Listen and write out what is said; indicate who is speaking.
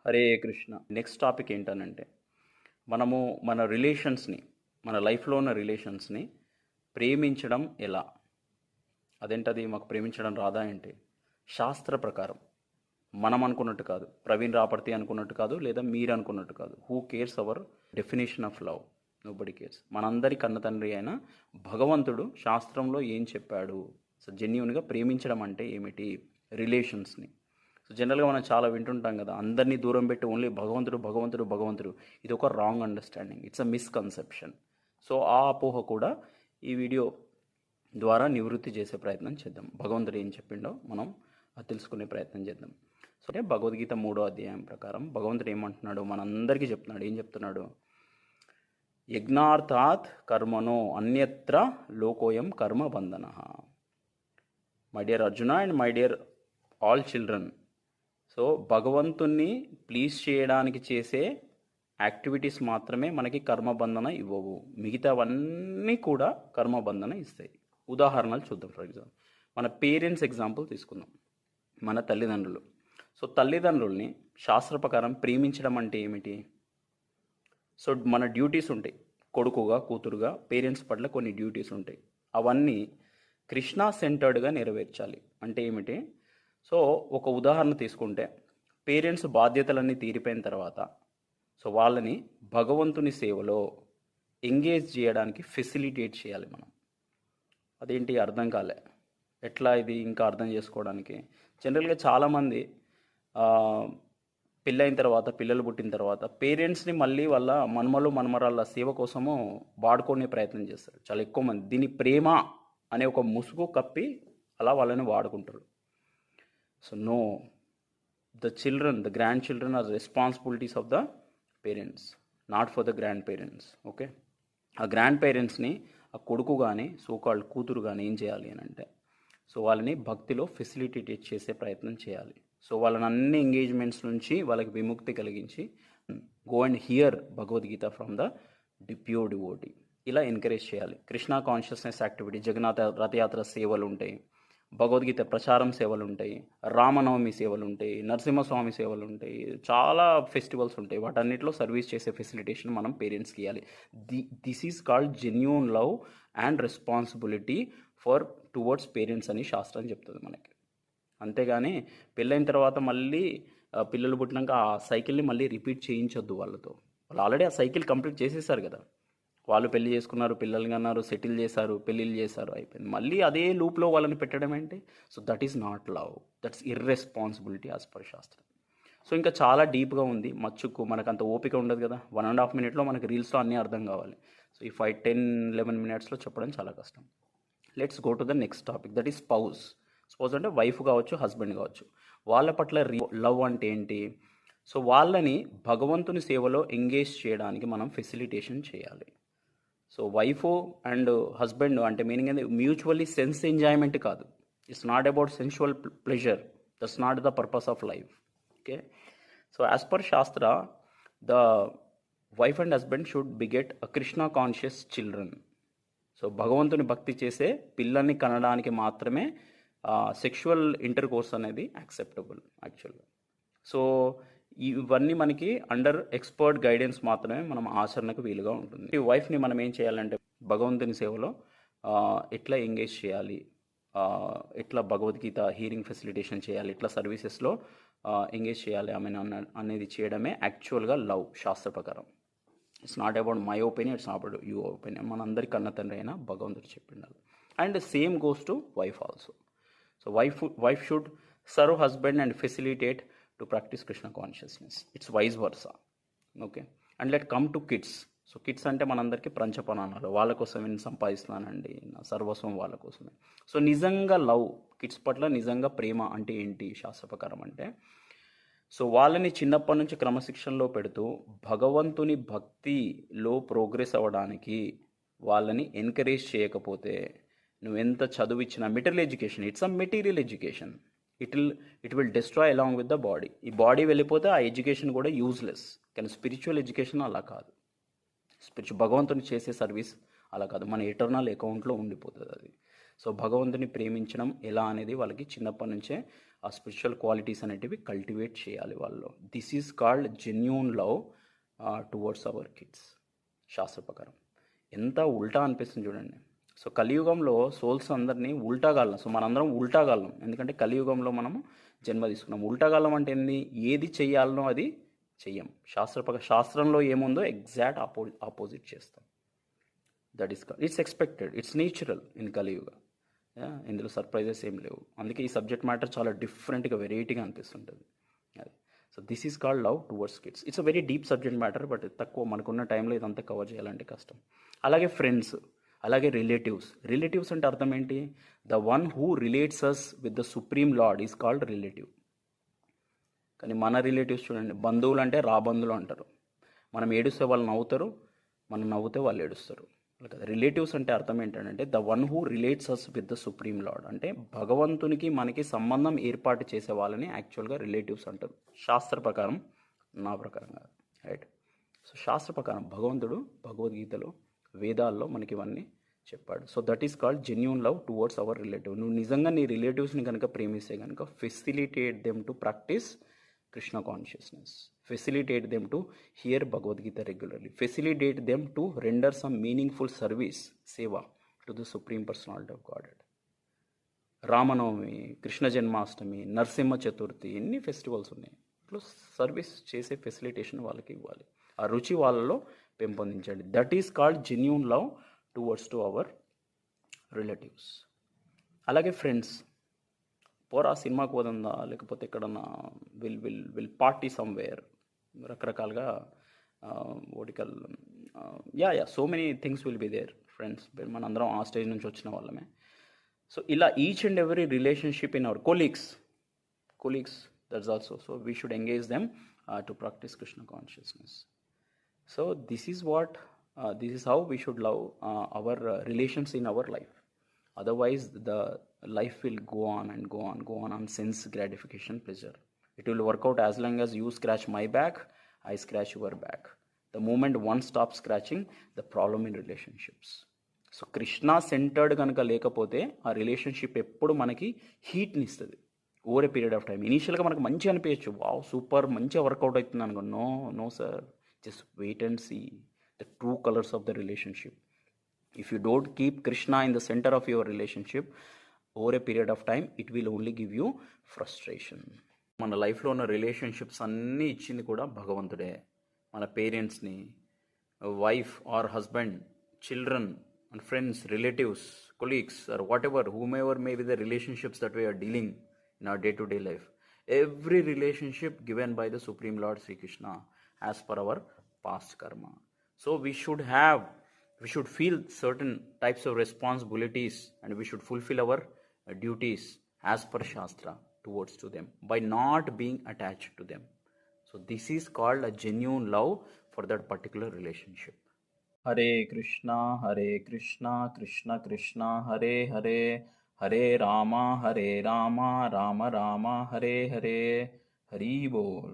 Speaker 1: Hare Krishna. Next topic ఏంటనంటే మనము మన రిలేషన్స్ని, మన లైఫ్లో ఉన్న రిలేషన్స్ని ప్రేమించడం ఎలా? అదేంటది, మాకు ప్రేమించడం రాదా ఏంటి? శాస్త్ర ప్రకారం మనం అనుకున్నట్టు కాదు, ప్రవీణ్ రాపర్తి అనుకున్నట్టు కాదు, లేదా మీరు అనుకున్నట్టు కాదు. Who cares our definition of love? Nobody cares. మనందరి కన్న తండ్రి అయిన భగవంతుడు శాస్త్రంలో ఏం చెప్పాడు? సో జెన్యున్గా ప్రేమించడం అంటే ఏమిటి? రిలేషన్స్ని. సో జనరల్గా మనం చాలా వింటుంటాం కదా, అందరినీ దూరం పెట్టి ఓన్లీ భగవంతుడు భగవంతుడు భగవంతుడు. ఇది ఒక wrong understanding, it's a misconception. So ఆ అపోహ కూడా ఈ వీడియో ద్వారా నివృత్తి చేసే ప్రయత్నం చేద్దాం. భగవంతుడు ఏం చెప్పిండో మనం అది తెలుసుకునే ప్రయత్నం చేద్దాం. సో అంటే భగవద్గీత 3వ అధ్యాయం ప్రకారం భగవంతుడు ఏమంటున్నాడు, మనందరికీ చెప్తున్నాడు. ఏం చెప్తున్నాడు? యజ్ఞార్థాత్ కర్మనో అన్యత్ర లోకోయం కర్మ బంధన. My dear Arjuna and my dear all children, so భగవంతుణ్ణి ప్లీజ్ చేయడానికి చేసే యాక్టివిటీస్ మాత్రమే మనకి కర్మబంధన ఇవ్వవు, మిగతావన్నీ కూడా కర్మబంధన ఇస్తాయి. ఉదాహరణలు చూద్దాం. ఫర్ ఎగ్జాంపుల్, మన పేరెంట్స్ ఎగ్జాంపుల్ తీసుకుందాం. మన తల్లిదండ్రులు. సో తల్లిదండ్రుల్ని శాస్త్ర ప్రకారం ప్రేమించడం అంటే ఏమిటి? సో మన డ్యూటీస్ ఉంటాయి, కొడుకుగా కూతురుగా పేరెంట్స్ పట్ల కొన్ని డ్యూటీస్ ఉంటాయి. అవన్నీ కృష్ణ సెంటర్డ్గా నెరవేర్చాలి. అంటే ఏమిటి? సో ఒక ఉదాహరణ తీసుకుంటే, పేరెంట్స్ బాధ్యతలన్నీ తీరిపోయిన తర్వాత సో వాళ్ళని భగవంతుని సేవలో ఎంగేజ్ చేయడానికి ఫెసిలిటేట్ చేయాలి మనం. అదేంటి అర్థం కాలే, ఎట్లా ఇది ఇంకా అర్థం చేసుకోవడానికి? జనరల్గా చాలామంది పెళ్ళైన తర్వాత, పిల్లలు పుట్టిన తర్వాత పేరెంట్స్ని మళ్ళీ వాళ్ళ మన్మలు మన్మరాళ్ళ సేవ కోసము వాడుకునే ప్రయత్నం చేస్తారు చాలా ఎక్కువ మంది. దీని ప్రేమ అనే ఒక ముసుగు కప్పి అలా వాళ్ళని వాడుకుంటారు. So no, the children, the grandchildren are responsibilities of the parents, not for the grandparents. Okay, ఆ గ్రాండ్ పేరెంట్స్ని ఆ కొడుకు కానీ సోకాల్డ్ కూతురు కానీ ఏం చేయాలి అని అంటే, సో వాళ్ళని భక్తిలో ఫెసిలిటేట్ చేసే ప్రయత్నం చేయాలి. సో వాళ్ళని అన్ని ఎంగేజ్మెంట్స్ నుంచి వాళ్ళకి విముక్తి కలిగించి go and here Bhagavad Gita from the pure devotee, ఇలా ఎంకరేజ్ చేయాలి. కృష్ణ కాన్షియస్నెస్ యాక్టివిటీ, జగన్నాథ రథయాత్ర సేవలు ఉంటాయి, భగవద్గీత ప్రచారం సేవలు ఉంటాయి, రామనవమి సేవలు ఉంటాయి, నరసింహస్వామి సేవలు ఉంటాయి, చాలా ఫెస్టివల్స్ ఉంటాయి. వాటన్నిటిలో సర్వీస్ చేసే ఫెసిలిటేషన్ మనం పేరెంట్స్కి ఇవ్వాలి. This is called genuine love and responsibility for towards parents అని శాస్త్రం చెప్తుంది మనకి. అంతేగాని పెళ్ళైన తర్వాత మళ్ళీ పిల్లలు పుట్టినాక ఆ సైకిల్ని మళ్ళీ రిపీట్ చేయించొద్దు వాళ్ళతో. వాళ్ళు ఆల్రెడీ ఆ సైకిల్ కంప్లీట్ చేసేసారు కదా. వాళ్ళు పెళ్లి చేసుకున్నారు, పిల్లలు కన్నారు, సెటిల్ చేశారు, పెళ్ళిళ్ళు చేశారు, అయిపోయింది. మళ్ళీ అదే లూప్లో వాళ్ళని పెట్టడం ఏంటి? So that is not love, that's irresponsibility as per శాస్త్రం. సో ఇంకా చాలా డీప్గా ఉంది మచ్చుకు, మనకు అంత ఓపిక ఉండదు కదా. 1.5 మినిట్లో మనకి రీల్స్లో అన్నీ అర్థం కావాలి. సో ఈ 10-11 మినిట్స్లో చెప్పడం చాలా కష్టం. Let's go to the next topic, that is spouse. Spouse అంటే వైఫ్ కావచ్చు, హస్బెండ్ కావచ్చు. వాళ్ళ పట్ల లవ్ అంటే ఏంటి? సో వాళ్ళని భగవంతుని సేవలో ఎంగేజ్ చేయడానికి మనం ఫెసిలిటేషన్ చేయాలి. సో వైఫ్ అండ్ హస్బెండ్ అంటే మీనింగ్ ఏంది? మ్యూచువల్లీ సెన్స్ ఎంజాయ్మెంట్ కాదు. It's not about sensual pleasure, that's not the purpose of life. Okay, so as per shastra the wife and husband should beget a Krishna conscious children. So భగవంతుని భక్తి చేసే పిల్లల్ని కనడానికి మాత్రమే sexual intercourse అనేది acceptable యాక్చువల్గా. So ఇవన్నీ మనకి అండర్ ఎక్స్పర్ట్ గైడెన్స్ మాత్రమే మనం ఆచరణకు వీలుగా ఉంటుంది. ఈ వైఫ్ని మనం ఏం చేయాలంటే భగవంతుని సేవలో ఎట్లా ఎంగేజ్ చేయాలి, ఎట్లా భగవద్గీత హీరింగ్ ఫెసిలిటేషన్ చేయాలి, ఎట్లా సర్వీసెస్లో ఎంగేజ్ చేయాలి ఆమె అనేది చేయడమే యాక్చువల్గా లవ్ శాస్త్ర ప్రకారం. It's not about my opinion, it's not about your opinion. మనందరి కన్న తండ్రి అయినా భగవంతుడు చెప్పిండాలి. And same goes to wife also. So wife should serve husband and facilitate to practice Krishna consciousness. It's vice versa. Okay, and let come to kids. So kids అంటే మనందరికీ పంచప్రాణాలు, వాళ్ళ కోసమే నేను సంపాదిస్తున్నానండి, నా సర్వస్వం వాళ్ళ కోసమే. సో నిజంగా లవ్, కిడ్స్ పట్ల నిజంగా ప్రేమ అంటే ఏంటి శాస్త్ర ప్రకారం అంటే, సో వాళ్ళని చిన్నప్పటి నుంచి క్రమశిక్షణలో పెడుతూ భగవంతుని భక్తిలో ప్రోగ్రెస్ అవ్వడానికి వాళ్ళని ఎంకరేజ్ చేయకపోతే, నువ్వెంత చదువు ఇచ్చినా, material education, it's a material education, it will destroy along with the body. ఈ బాడీ వెళ్ళిపోతే ఆ ఎడ్యుకేషన్ కూడా యూజ్లెస్. కానీ స్పిరిచువల్ ఎడ్యుకేషన్ అలా కాదు. భగవంతుని చేసే సర్వీస్ అలా కాదు, మన ఎటర్నల్ అకౌంట్లో ఉండిపోతుంది అది. సో భగవంతుని ప్రేమించడం ఎలా అనేది వాళ్ళకి చిన్నప్పటి నుంచే ఆ స్పిరిచువల్ క్వాలిటీస్ అనేటివి కల్టివేట్ చేయాలి వాళ్ళు. This is called genuine love towards our kids. శాస్త్ర ప్రకారం ఎంత ఉల్టా అనిపిస్తుంది చూడండి. సో కలియుగంలో సోల్స్ అందరినీ ఉల్టాగాళ్ళం. సో మనందరం ఉల్టాగాళ్ళం, ఎందుకంటే కలియుగంలో మనము జన్మ తీసుకున్నాం. ఉల్టాగాళ్ళం అంటే ఏంది? ఏది చెయ్యాలనో అది చెయ్యం. శాస్త్రంలో ఏముందో ఎగ్జాక్ట్ ఆపోజిట్ చేస్తాం. That is it's expected, it's natural in కలియుగ. ఇందులో సర్ప్రైజెస్ ఏం లేవు. అందుకే ఈ సబ్జెక్ట్ మ్యాటర్ చాలా డిఫరెంట్గా వెరైటీగా అనిపిస్తుంటుంది. అది so this is called love towards kids. It's a very deep subject matter, but తక్కువ మనకున్న టైంలో ఇదంతా కవర్ చేయాలంటే కష్టం. అలాగే ఫ్రెండ్స్, అలాగే రిలేటివ్స్ అంటే అర్థం ఏంటి? The one who relates us with the supreme lord is called relative. కానీ మన రిలేటివ్స్ చూడండి, బంధువులు అంటే రాబంధువులు అంటారు. మనం ఏడుస్తే వాళ్ళు నవ్వుతారు, మనం నవ్వుతే వాళ్ళు ఏడుస్తారు. కదా రిలేటివ్స్ అంటే అర్థం ఏంటంటే the one who relates us with the supreme lord, అంటే భగవంతునికి మనకి సంబంధం ఏర్పాటు చేసే వాళ్ళని యాక్చువల్గా రిలేటివ్స్ అంటారు. శాస్త్ర ప్రకారం, నా ప్రకారం కాదు, రైట్? సో శాస్త్ర ప్రకారం భగవంతుడు భగవద్గీతలో, వేదాల్లో మనకి ఇవన్నీ చెప్పాడు. So that is called genuine love towards our relative. నువ్వు నిజంగా నీ రిలేటివ్స్ని కనుక ప్రేమిస్తే కనుక facilitate them to practice Krishna consciousness, facilitate them to hear Bhagavad Gita regularly, facilitate them to render some meaningful service, seva, to the Supreme Personality of Godhead. Ramanavami, Krishna Janmashtami, Narasimha Chaturthi, ఎన్ని festivals ఉన్నాయి. ఇట్లా service చేసే facilitation వాళ్ళకి ఇవ్వాలి, ఆ రుచి వాళ్ళలో పెంపొందించండి. That is called genuine love towards to our relatives. అలాగే ఫ్రెండ్స్, పోరా సినిమాకి పోదందా, లేకపోతే ఎక్కడన్నా విల్ పార్టీ సమ్వేర్, రకరకాలుగా ఓటికల్ so many things will be there friends. మనందరం ఆ స్టేజ్ నుంచి వచ్చిన వాళ్ళమే. సో ఇలా each and every relationship in our colleagues, that's also. So we should engage them to practice Krishna consciousness. So this is how we should love our relations in our life. Otherwise, the life will go on sense gratification, pleasure. It will work out as long as you scratch my back, I scratch your back. The moment one stops scratching, the problem in relationships. సో Krishna centered కనుక లేకపోతే ఆ relationship ఎప్పుడు మనకి హీట్ని ఇస్తుంది over a period of time. ఇనీషియల్గా మనకు మంచిగా అనిపించచ్చు, వావ్ సూపర్ మంచిగా వర్కౌట్ అవుతుంది అనుకో. No sir, just wait and see the true colours of the relationship. If you don't keep Krishna in the center of your relationship, over a period of time, it will only give you frustration. మన లైఫ్లో ఉన్న relationships అన్నీ ఇచ్చింది కూడా భగవంతుడే. మన పేరెంట్స్ని, wife or husband, children and friends, relatives, colleagues or whatever, whomever may be the relationships that we are dealing in our day-to-day life. Every relationship given by the Supreme Lord Sri Krishna as per our past karma. So we should feel certain types of responsibilities and we should fulfill our duties as per Shastra towards to them by not being attached to them. So this is called a genuine love for that particular relationship. Hare Krishna, Krishna Krishna, Hare Hare, Hare Rama, Rama Rama, Hare Hare, Hari Bol.